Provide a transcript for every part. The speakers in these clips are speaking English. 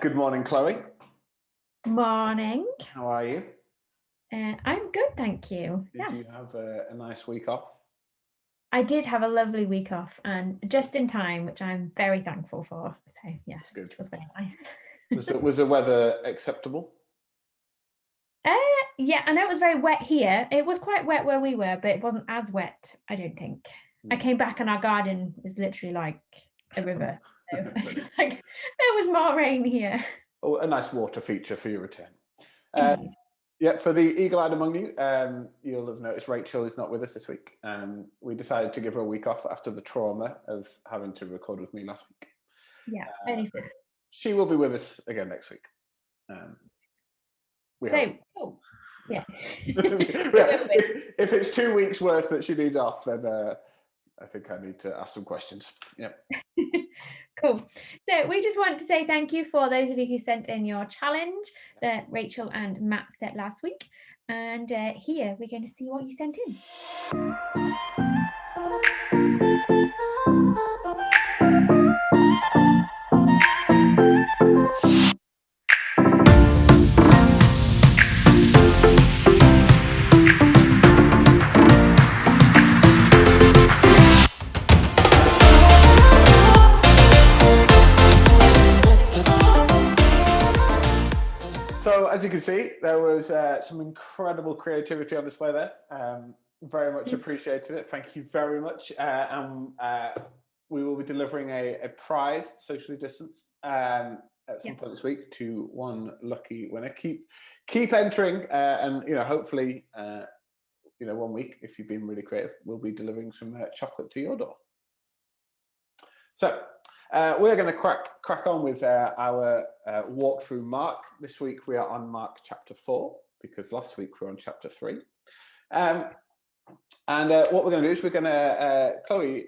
Good morning, Chloe. Morning. How are you? I'm good, thank you. Did you Yes, have a nice week off? I did have a lovely week off and just in time, which I'm very thankful for. So yes, Good. it was very nice. Was the weather acceptable? Yeah, I know it was very wet here. It was quite wet where we were, but it wasn't as wet, I don't think. I came back and our garden is literally like a river. So like there was more rain here. Oh, a nice water feature for your return. Indeed. Yeah, for the eagle-eyed among you, you'll have noticed Rachel is not with us this week. We decided to give her a week off after the trauma of having to record with me last week. Yeah, only fair. She will be with us again next week. We hope. Oh, yeah. If it's 2 weeks worth that she needs off, then I think I need to ask some questions. Yeah. Cool. So we just want to say thank you for those of you who sent in your challenge that Rachel and Matt set last week. And here we're going to see what you sent in. So as you can see, there was some incredible creativity on display there. Very much appreciated it. Thank you very much. We will be delivering a prize, socially distanced, at some point this week to one lucky winner. Keep entering, and hopefully, 1 week, if you've been really creative, we'll be delivering some chocolate to your door. So we're going to crack on with our walk through Mark. This week we are on Mark chapter 4, because last week we were on chapter 3. And what we're going to do is we're going to, Chloe,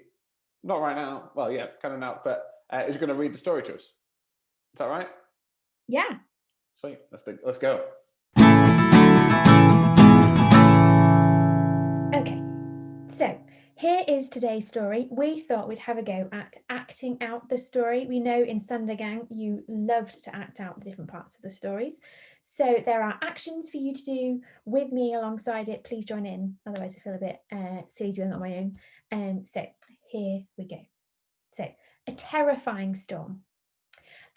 not right now, well, yeah, kind of now, but is going to read the story to us. Is that right? Yeah. Sweet, let's go. Okay, so here is today's story. We thought we'd have a go at acting out the story. We know in Sunday Gang you loved to act out the different parts of the stories. So there are actions for you to do with me alongside it. Please join in, otherwise I feel a bit silly doing it on my own. So here we go. So a terrifying storm.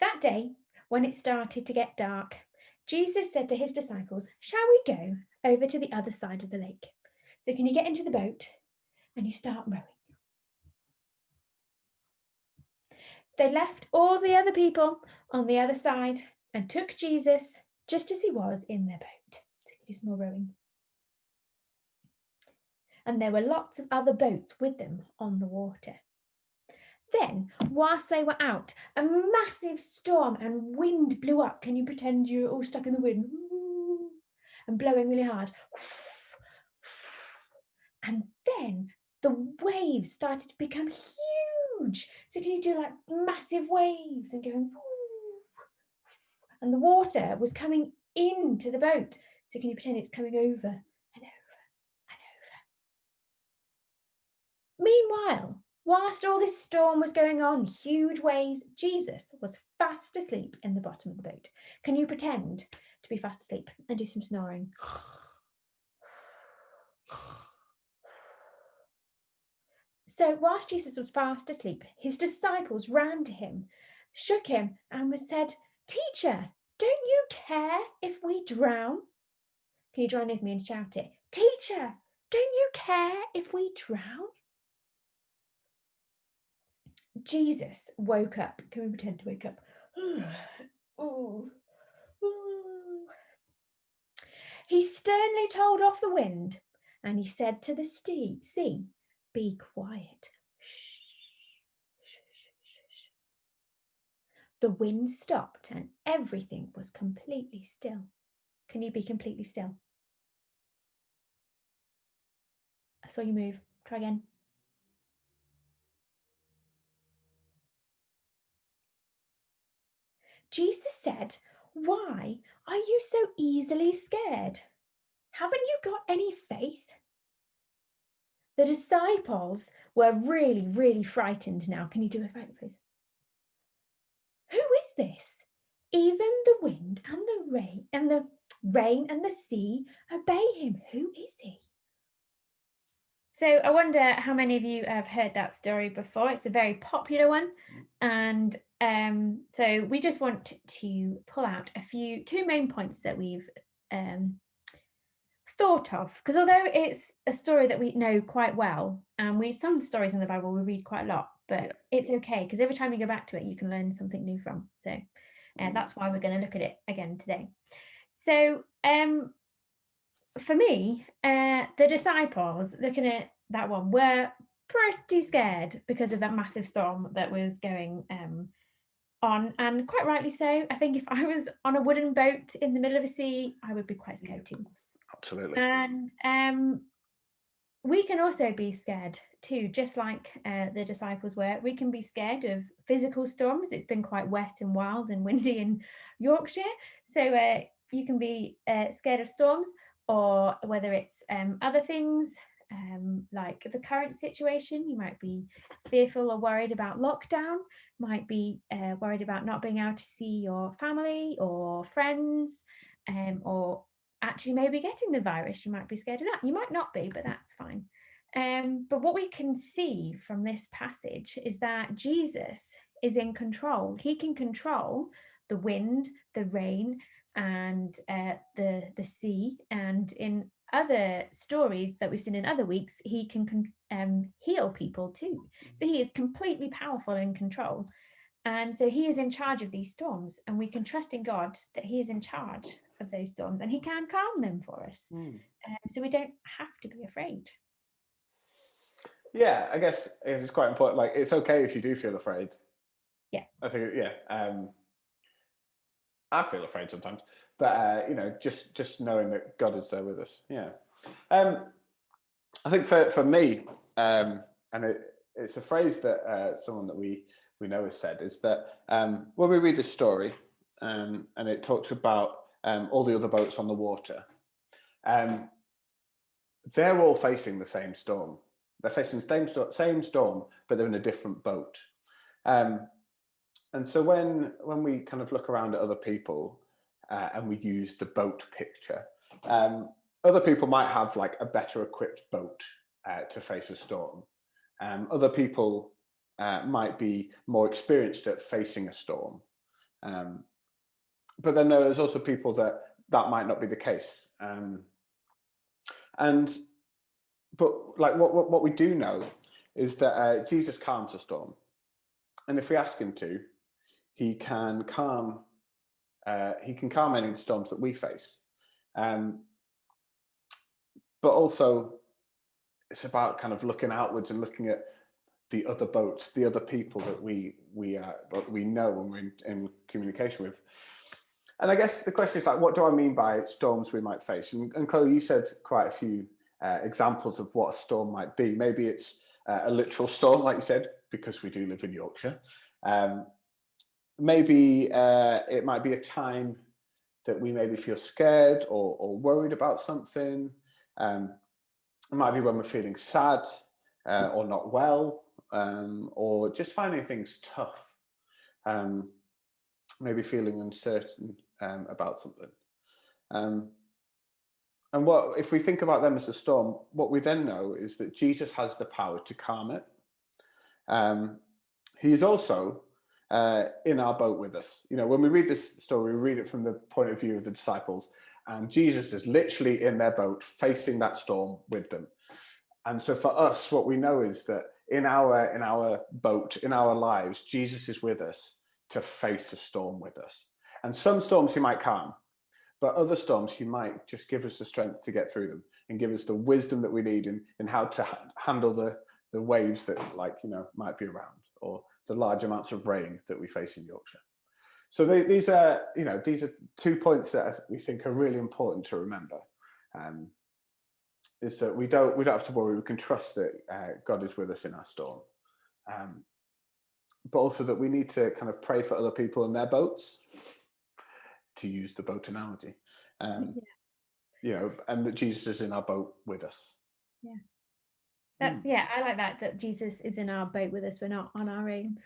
That day, when it started to get dark, Jesus said to his disciples, "Shall we go over to the other side of the lake? So can you get into the boat?" And you start rowing. They left all the other people on the other side and took Jesus just as he was in their boat. So you do some more rowing. And there were lots of other boats with them on the water. Then, whilst they were out, a massive storm and wind blew up. Can you pretend you're all stuck in the wind? And blowing really hard. And then the waves started to become huge. So can you do like massive waves and going, and the water was coming into the boat. So can you pretend it's coming over and over and over? Meanwhile, whilst all this storm was going on, huge waves, Jesus was fast asleep in the bottom of the boat. Can you pretend to be fast asleep and do some snoring? So whilst Jesus was fast asleep, his disciples ran to him, shook him, and said, "Teacher, don't you care if we drown?" Can you join with me and shout it? "Teacher, don't you care if we drown?" Jesus woke up. Can we pretend to wake up? He sternly told off the wind, and he said to the sea, "Be quiet." The wind stopped and everything was completely still. Can you be completely still? I saw you move. Try again. Jesus said, "Why are you so easily scared? Haven't you got any faith?" The disciples were really, really frightened now. Can you do a fright, please? "Who is this? even the wind and the rain and the sea obey him. Who is he? So I wonder how many of you have heard that story before. It's a very popular one. And so we just want to pull out two main points that we've thought of, because although it's a story that we know quite well, and some stories in the Bible we read quite a lot, but it's okay, because every time you go back to it, you can learn something new from. So that's why we're going to look at it again today. So for me, the disciples, looking at that one, were pretty scared because of that massive storm that was going on, and quite rightly so. I think if I was on a wooden boat in the middle of a sea, I would be quite scared too. Absolutely. And we can also be scared too, just like the disciples were. We can be scared of physical storms. It's been quite wet and wild and windy in Yorkshire, so you can be scared of storms, or whether it's other things like the current situation. You might be fearful or worried about lockdown, might be worried about not being able to see your family or friends, or actually maybe getting the virus. You might be scared of that. You might not be, but that's fine. But what we can see from this passage is that Jesus is in control. He can control the wind, the rain, and the sea. And in other stories that we've seen in other weeks, he can heal people too. So he is completely powerful and in control. And so he is in charge of these storms, and we can trust in God that he is in charge of those storms and he can calm them for us. So we don't have to be afraid. Yeah, I guess it's quite important. Like, it's okay if you do feel afraid. Yeah. I think, I feel afraid sometimes, but just knowing that God is there with us. Yeah. I think for me, and it's a phrase that someone that we know has said, is that when we read this story, and it talks about all the other boats on the water, they're all facing the same storm. They're facing the same storm, but they're in a different boat. And so when we kind of look around at other people and we use the boat picture, other people might have like a better equipped boat to face a storm. Other people might be more experienced at facing a storm. But then there's also people that might not be the case. But like what we do know is that Jesus calms a storm, and if we ask him to, he can calm any of the storms that we face. But also, it's about kind of looking outwards and looking at the other boats, the other people that we know when we're in communication with. And I guess the question is, like, what do I mean by storms we might face? And Chloe, you said quite a few examples of what a storm might be. Maybe it's a literal storm, like you said, because we do live in Yorkshire. Maybe it might be a time that we maybe feel scared or worried about something. It might be when we're feeling sad or not well, or just finding things tough. Maybe feeling uncertain about something. And what if we think about them as a storm, what we then know is that Jesus has the power to calm it. He is also in our boat with us. You know, when we read this story, we read it from the point of view of the disciples, and Jesus is literally in their boat facing that storm with them. And so for us, what we know is that in our boat, in our lives, Jesus is with us to face a storm with us. And some storms he might calm, but other storms he might just give us the strength to get through them and give us the wisdom that we need in how to handle the waves that might be around, or the large amounts of rain that we face in Yorkshire. So these are 2 points that we think are really important to remember. Is that we don't have to worry. We can trust that God is with us in our storm, but also that we need to kind of pray for other people in their boats, to use the boat analogy, and that Jesus is in our boat with us. I like that Jesus is in our boat with us. We're not on our own.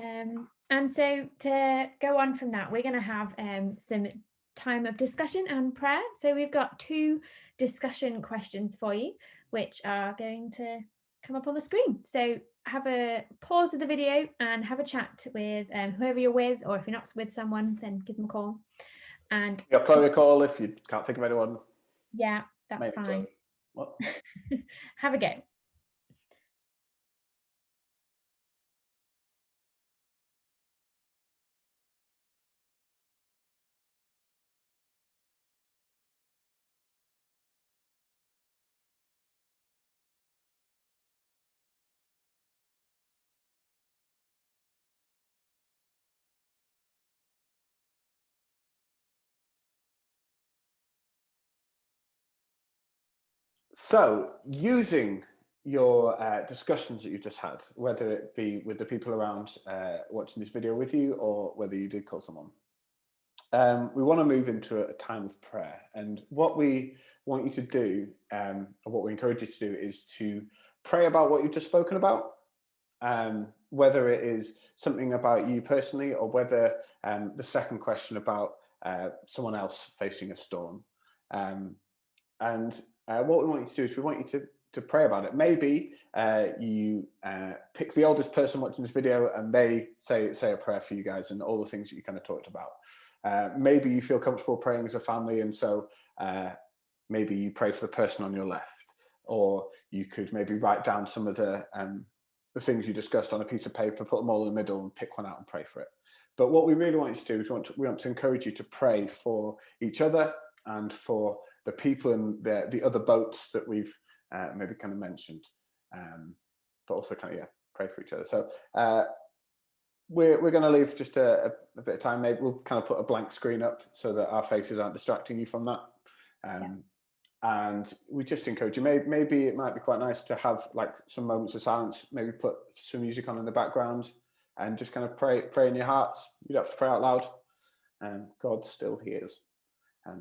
And so to go on from that, we're going to have some time of discussion and prayer. So we've got 2 discussion questions for you, which are going to come up on the screen. So have a pause of the video and have a chat with whoever you're with, or if you're not with someone, then give them a call. And You'll Chloe a call if you can't think of anyone. Yeah, that's Maybe fine. Chloe. What? Have a go. So, using your discussions that you've just had, whether it be with the people around watching this video with you or whether you did call someone, we want to move into a time of prayer. And what we want you to do, and what we encourage you to do, is to pray about what you've just spoken about, whether it is something about you personally or whether the second question about someone else facing a storm. And what we want you to do is we want you to pray about it. Maybe you pick the oldest person watching this video and they say a prayer for you guys and all the things that you kind of talked about. Maybe you feel comfortable praying as a family, and so maybe you pray for the person on your left, or you could maybe write down some of the things you discussed on a piece of paper, put them all in the middle and pick one out and pray for it. But what we really want you to do is we want to encourage you to pray for each other and for the people in the other boats that we've maybe kind of mentioned, but also kind of pray for each other. So we're going to leave just a bit of time. Maybe we'll kind of put a blank screen up so that our faces aren't distracting you from that. And we just encourage you. Maybe it might be quite nice to have like some moments of silence. Maybe put some music on in the background and just kind of pray in your hearts. You don't have to pray out loud, and God still hears.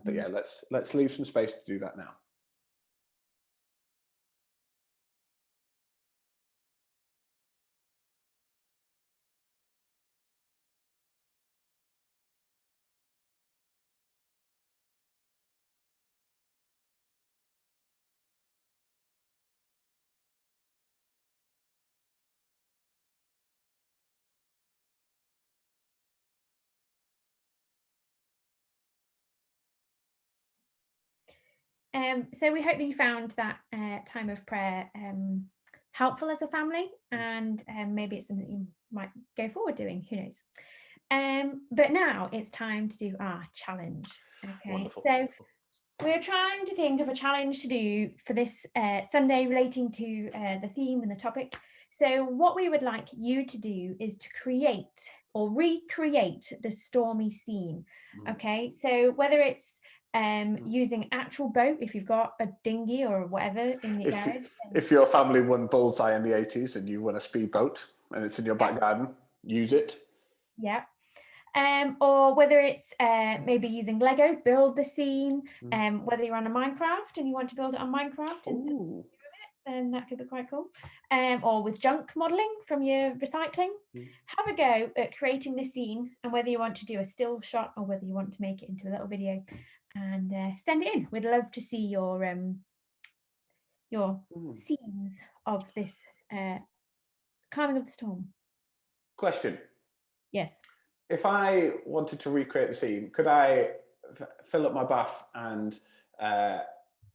But yeah, let's leave some space to do that now. So we hope that you found that time of prayer helpful as a family, and maybe it's something that you might go forward doing, who knows. But now it's time to do our challenge. Okay, Wonderful. So we're trying to think of a challenge to do for this Sunday relating to the theme and the topic. So what we would like you to do is to create or recreate the stormy scene. Okay, so whether it's using actual boat, if you've got a dinghy or whatever in your garage. If your family won Bullseye in the 80s and you won a speedboat and it's in your back garden, use it. Yeah. Or whether it's maybe using Lego, build the scene. Whether you're on a Minecraft and you want to build it on Minecraft, then that could be quite cool. Or with junk modeling from your recycling. Have a go at creating the scene, and whether you want to do a still shot or whether you want to make it into a little video, and send it in. We'd love to see your scenes of this calming of the storm. Question. Yes. If I wanted to recreate the scene, could I fill up my bath and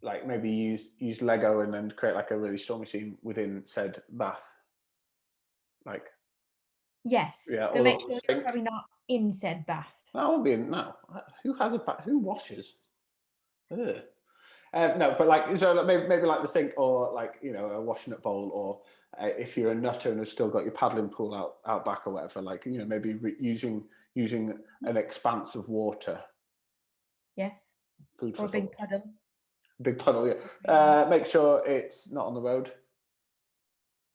like maybe use Lego and then create like a really stormy scene within said bath? Like. Yes. Yeah. But make sure you're probably not in said bath. No, I won't be in. No. Who has a bath? Who washes? Ugh. No, but like, so maybe like the sink, or like, you know, a washing up bowl, or if you're a nutter and have still got your paddling pool out back or whatever, like, you know, maybe using an expanse of water. Yes. Food for or a big puddle. Big puddle, yeah. Make sure it's not on the road.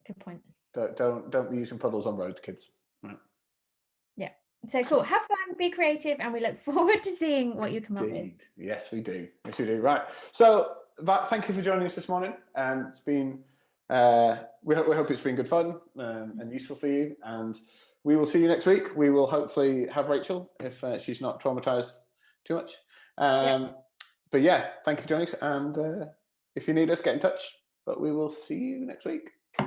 Good point. Don't be using puddles on road, kids. Right. Yeah. So cool. Have fun, be creative, and we look forward to seeing what you come up with. Yes, we do. Yes, we do. Right. So, thank you for joining us this morning. It's been we hope it's been good fun and useful for you. And we will see you next week. We will hopefully have Rachel if she's not traumatized too much. But yeah, thank you for joining us. And if you need us, get in touch. But we will see you next week. Bye.